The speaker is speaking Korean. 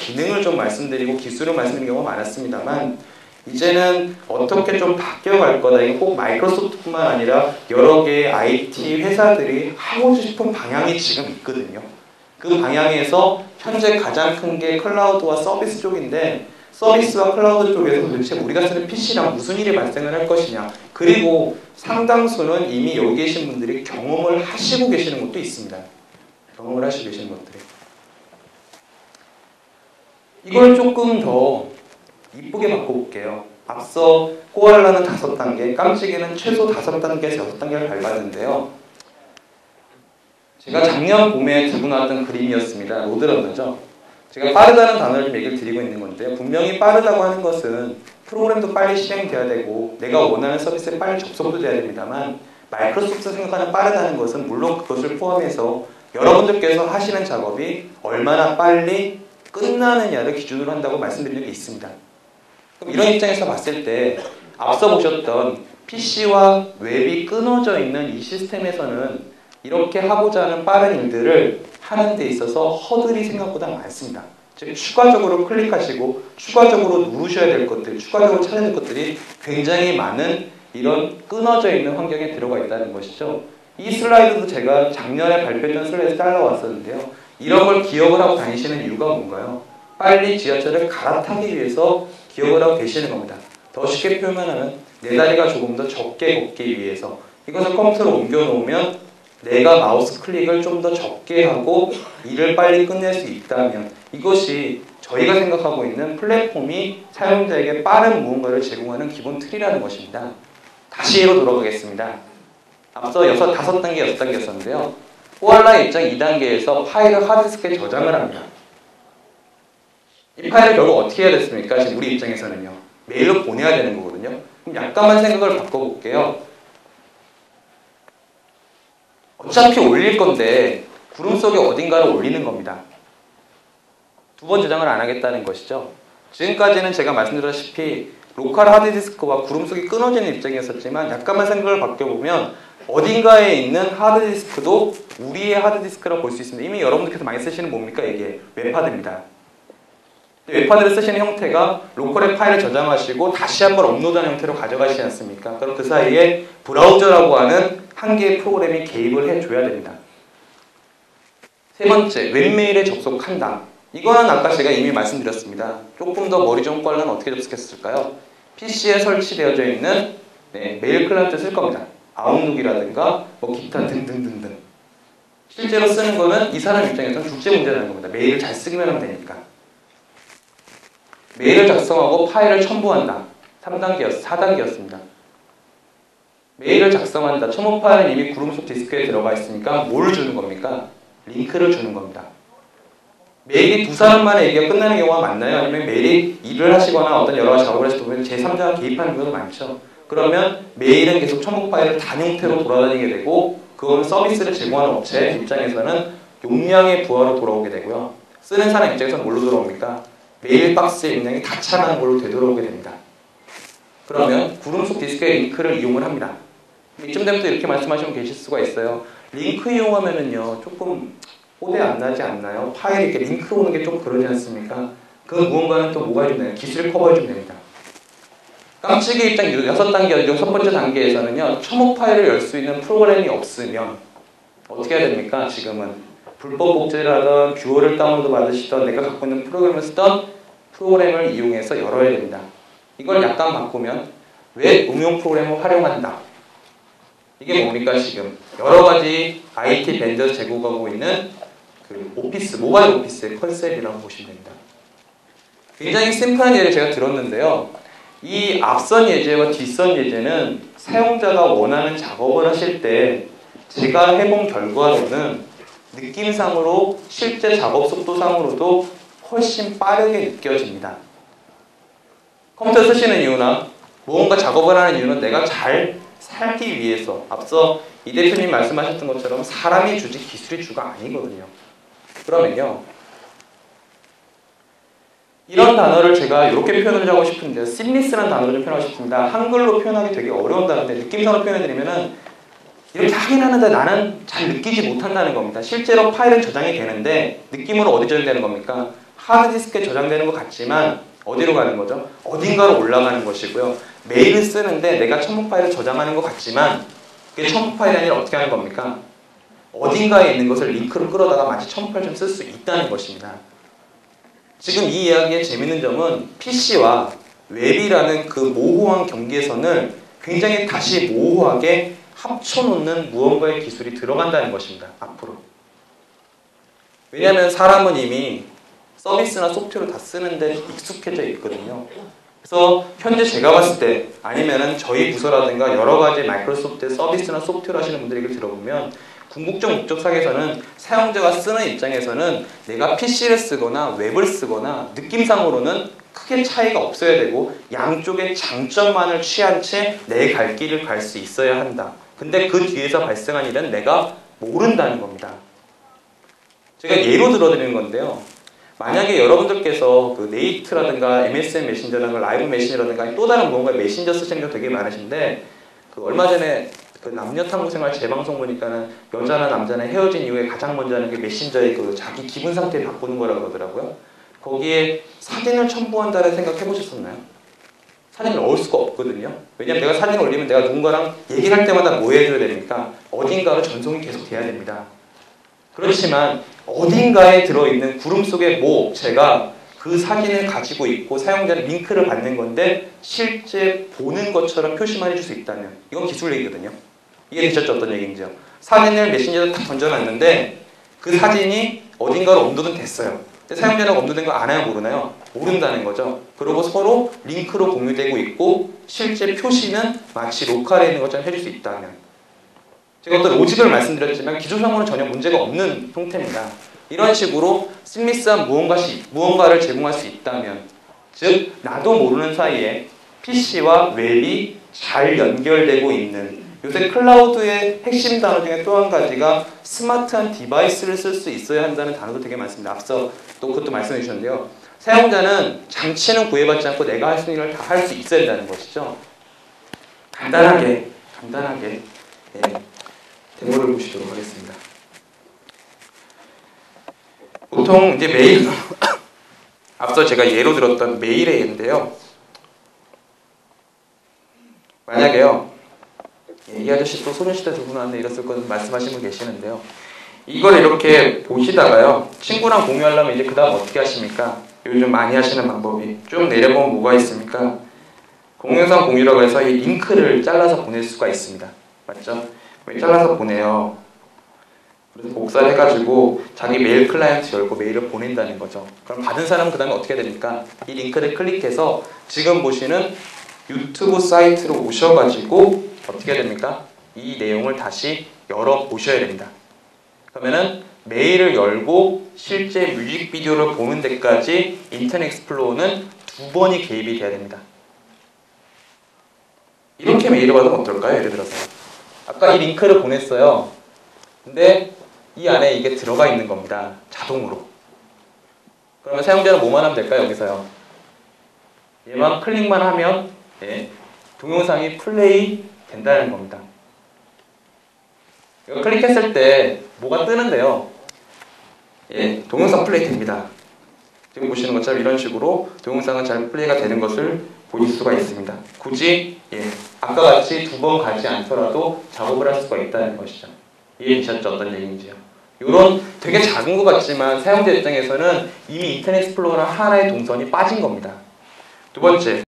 기능을 좀 말씀드리고 기술을 말씀드리는 경우가 많았습니다만 이제는 어떻게 좀 바뀌어갈 거다. 이거 꼭 마이크로소프트뿐만 아니라 여러 개의 IT 회사들이 하고 싶은 방향이 지금 있거든요. 그 방향에서 현재 가장 큰 게 클라우드와 서비스 쪽인데 서비스와 클라우드 쪽에서 도대체 우리가 쓰는 PC랑 무슨 일이 발생을 할 것이냐. 그리고 상당수는 이미 여기 계신 분들이 경험을 하시고 계시는 것도 있습니다. 경험을 하시고 계시는 것들이. 이걸 조금 더 이쁘게 바꿔볼게요. 앞서 코알라는 5단계, 깜찍이는 최소 5단계에서 6단계를 밟았는데요. 제가 작년 봄에 들고 나왔던 그림이었습니다. 로드러너죠. 제가 빠르다는 단어를 좀 얘기를 드리고 있는 건데요. 분명히 빠르다고 하는 것은 프로그램도 빨리 실행돼야 되고 내가 원하는 서비스에 빨리 접속도 돼야 됩니다만 마이크로소프트 생각하는 빠르다는 것은 물론 그것을 포함해서 여러분들께서 하시는 작업이 얼마나 빨리 끝나느냐를 기준으로 한다고 말씀드린 적이 있습니다. 그럼 이런 입장에서 봤을 때 앞서 보셨던 PC와 웹이 끊어져 있는 이 시스템에서는 이렇게 하고자 하는 빠른 일들을 하는 데 있어서 허들이 생각보다 많습니다. 즉 추가적으로 클릭하시고 추가적으로 누르셔야 될 것들, 추가적으로 찾아야 될 것들이 굉장히 많은 이런 끊어져 있는 환경에 들어가 있다는 것이죠. 이 슬라이드도 제가 작년에 발표했던 슬라이드 따라왔었는데요. 이런 걸 기억을 하고 다니시는 이유가 뭔가요? 빨리 지하철을 갈아타기 위해서 기억을 하고 계시는 겁니다. 더 쉽게 표현하면 내 다리가 조금 더 적게 걷기 위해서 이것을 컴퓨터로 옮겨놓으면 내가 마우스 클릭을 좀 더 적게 하고 일을 빨리 끝낼 수 있다면 이것이 저희가 생각하고 있는 플랫폼이 사용자에게 빠른 무언가를 제공하는 기본 틀이라는 것입니다. 다시 예로 돌아가겠습니다. 앞서 5단계, 6단계였었는데요. 코알라의 입장 2단계에서 파일을 하드디스크에 저장을 합니다. 이 파일을 결국 어떻게 해야 됐습니까? 지금 우리 입장에서는요. 메일로 보내야 되는 거거든요. 그럼 약간만 생각을 바꿔볼게요. 어차피 올릴 건데 구름 속에 어딘가를 올리는 겁니다. 2번 저장을 안 하겠다는 것이죠. 지금까지는 제가 말씀드렸다시피 로컬 하드디스크와 구름 속이 끊어지는 입장이었었지만 약간만 생각을 바꿔보면 어딘가에 있는 하드디스크도 우리의 하드디스크라고 볼 수 있습니다. 이미 여러분들께서 많이 쓰시는 뭡니까? 이게 웹하드입니다. 웹하드를 쓰시는 형태가 로컬에 파일을 저장하시고 다시 한번 업로드하는 형태로 가져가시지 않습니까? 그럼 그 사이에 브라우저라고 하는 한 개의 프로그램이 개입을 해줘야 됩니다. 세 번째, 웹메일에 접속한다. 이거는 아까 제가 이미 말씀드렸습니다. 조금 더 머리 좀 꽈려면 어떻게 접속했을까요? PC에 설치되어져 있는 메일 클라이언트 쓸 겁니다. 아웃룩이라든가 뭐 기타 등등등등. 실제로 쓰는 거는 이 사람 입장에서는 둘째 문제라는 겁니다. 메일을 잘 쓰기만 하면 되니까. 메일을 작성하고 파일을 첨부한다. 4단계였습니다. 메일을 작성한다. 첨부 파일은 이미 구름 속 디스크에 들어가 있으니까 뭘 주는 겁니까? 링크를 주는 겁니다. 메일이 두 사람만의 얘기가 끝나는 경우가 많나요? 아니면 메일이 일을 하시거나 어떤 여러 가지 작업을 하실 때 제3자가 개입하는 경우도 많죠. 그러면 메일은 계속 첨부 파일을 단형태로 돌아다니게 되고 그거는 서비스를 제공하는 업체 입장에서는 용량의 부하로 돌아오게 되고요. 쓰는 사람 입장에서는 뭘로 돌아옵니까? 메일 박스의 용량이 다 차가는 걸로 되돌아오게 됩니다. 그러면 구름 속 디스크의 링크를 이용을 합니다. 이쯤 되면 또 이렇게 말씀하시면 계실 수가 있어요. 링크 이용하면은요 조금 뽀대 안 나지 않나요? 파일에 이렇게 링크 오는 게 좀 그러지 않습니까? 그 무언가는 또 뭐가 해주나요? 기술을 커버해주면 됩니다. 깜찍이 입장 6번째 단계에서는요 첨부 파일을 열 수 있는 프로그램이 없으면 어떻게 해야 됩니까? 지금은 불법 복제를 하던 뷰어를 다운로드 받으시던 내가 갖고 있는 프로그램을 쓰던 프로그램을 이용해서 열어야 됩니다. 이걸 약간 바꾸면 웹 응용 프로그램을 활용한다. 이게 뭡니까 지금? 여러 가지 IT 벤더 제공하고 있는 그 오피스, 모바일 오피스의 컨셉이라고 보시면 됩니다. 굉장히 심플한 예를 제가 들었는데요. 이 앞선 예제와 뒷선 예제는 사용자가 원하는 작업을 하실 때 제가 해본 결과로는 느낌상으로 실제 작업 속도상으로도 훨씬 빠르게 느껴집니다. 컴퓨터 쓰시는 이유나 무언가 작업을 하는 이유는 내가 잘 살기 위해서 앞서 이 대표님 말씀하셨던 것처럼 사람이 주지 기술이 주가 아니거든요. 그러면요 이런 단어를 제가 이렇게 표현을 하고 싶은데요. 심리스라는 단어를 좀 표현하고 싶습니다. 한글로 표현하기 되게 어려운 단어인데 느낌상으로 표현해드리면은 이렇게 하긴 하는데 나는 잘 느끼지 못한다는 겁니다. 실제로 파일은 저장이 되는데 느낌으로 어디 저장되는 겁니까? 하드디스크에 저장되는 것 같지만 어디로 가는 거죠? 어딘가로 올라가는 것이고요. 메일을 쓰는데 내가 첨부 파일을 저장하는 것 같지만 그게 첨부 파일이 아니라 어떻게 하는 겁니까? 어딘가에 있는 것을 링크로 끌어다가 마치 첨부 파일처럼 쓸 수 있다는 것입니다. 지금 이 이야기의 재밌는 점은 PC와 웹이라는 그 모호한 경계선을 굉장히 다시 모호하게 합쳐놓는 무언가의 기술이 들어간다는 것입니다. 앞으로. 왜냐하면 사람은 이미 서비스나 소프트웨어를 다 쓰는데 익숙해져 있거든요. 그래서 현재 제가 봤을 때 아니면은 저희 부서라든가 여러 가지 마이크로소프트의 서비스나 소프트웨어 하시는 분들 얘기를 들어보면 궁극적 목적상에서는 사용자가 쓰는 입장에서는 내가 PC를 쓰거나 웹을 쓰거나 느낌상으로는 크게 차이가 없어야 되고 양쪽의 장점만을 취한 채 내 갈 길을 갈 수 있어야 한다. 근데 그 뒤에서 발생한 일은 내가 모른다는 겁니다. 제가 예로 들어드리는 건데요. 만약에 여러분들께서 그 네이트라든가 MSN 메신저라든가 라이브 메신저라든가 또 다른 무언가 메신저 쓰시는 게 되게 많으신데 그 얼마 전에 그 남녀 탐구 생활 재방송 보니까는 여자나 남자나 헤어진 이후에 가장 먼저 하는 게 메신저의 그 자기 기분 상태를 바꾸는 거라고 그러더라고요. 거기에 사진을 첨부한다는 생각 해보셨었나요? 사진을 넣을 수가 없거든요. 왜냐면 내가 사진을 올리면 내가 누군가랑 얘기를 할 때마다 뭐 해줘야 됩니까? 어딘가로 전송이 계속 돼야 됩니다. 그렇지만 어딘가에 들어있는 구름 속의 모 업체가 그 사진을 가지고 있고 사용자는 링크를 받는 건데 실제 보는 것처럼 표시만 해줄 수 있다면 이건 기술 얘기거든요. 이해되셨죠? 어떤 얘기인지요? 사진을 메신저에 딱 던져놨는데 그 사진이 어딘가로 업로드는 됐어요. 근데 사용자가 업로드된 거 아나요? 모르나요? 모른다는 거죠. 그리고 서로 링크로 공유되고 있고 실제 표시는 마치 로컬에 있는 것처럼 해줄 수 있다면 제가 어떤 로직을 말씀드렸지만 기술상으로는 전혀 문제가 없는 형태입니다. 이런 식으로 스미스한 무언가를 제공할 수 있다면 즉 나도 모르는 사이에 PC와 웹이 잘 연결되고 있는 요새 클라우드의 핵심 단어 중에 또 한 가지가 스마트한 디바이스를 쓸 수 있어야 한다는 단어도 되게 많습니다. 앞서 또 그것도 말씀해 주셨는데요. 사용자는 장치는 구애받지 않고 내가 할 수 있는 일을 다 할 수 있어야 된다는 것이죠. 간단하게 데모를 보시도록 하겠습니다. 보통 이제 메일 앞서 제가 예로 들었던 메일의 예인데요. 만약에요. 이 아저씨 또 소녀시대 들고 나왔네 이랬을 건 말씀하신 분 계시는데요. 이걸 이렇게 보시다가요. 친구랑 공유하려면 이제 그 다음 어떻게 하십니까? 요즘 많이 하시는 방법이 쭉 내려보면 뭐가 있습니까? 동영상 공유라고 해서 이 링크를 잘라서 보낼 수가 있습니다. 맞죠? 잘라서 보내요. 그래서 복사를 해가지고 자기 메일 클라이언트 열고 메일을 보낸다는 거죠. 그럼 받은 사람은 그 다음에 어떻게 됩니까? 이 링크를 클릭해서 지금 보시는 유튜브 사이트로 오셔가지고 어떻게 됩니까? 이 내용을 다시 열어보셔야 됩니다. 그러면은 메일을 열고 실제 뮤직비디오를 보는 데까지 인터넷 익스플로어는 2번이 개입이 돼야 됩니다. 이렇게 메일을 받으면 어떨까요? 예를 들어서 아까 이 링크를 보냈어요. 근데 이 안에 이게 들어가 있는 겁니다. 자동으로. 그러면 사용자는 뭐만 하면 될까요? 여기서요. 얘만 클릭만 하면 동영상이 플레이 된다는 겁니다. 이거 클릭했을 때 뭐가 뜨는데요. 동영상 플레이 됩니다. 지금 보시는 것처럼 이런 식으로 동영상은 잘 플레이가 되는 것을 보실 수가 있습니다. 굳이 아까 같이 2번 가지 않더라도 작업을 할 수가 있다는 것이죠. 이해되셨죠? 어떤 얘기인지요? 이런 되게 작은 것 같지만 사용자 입장에서는 이미 인터넷 익스플로러는 하나의 동선이 빠진 겁니다. 두 번째,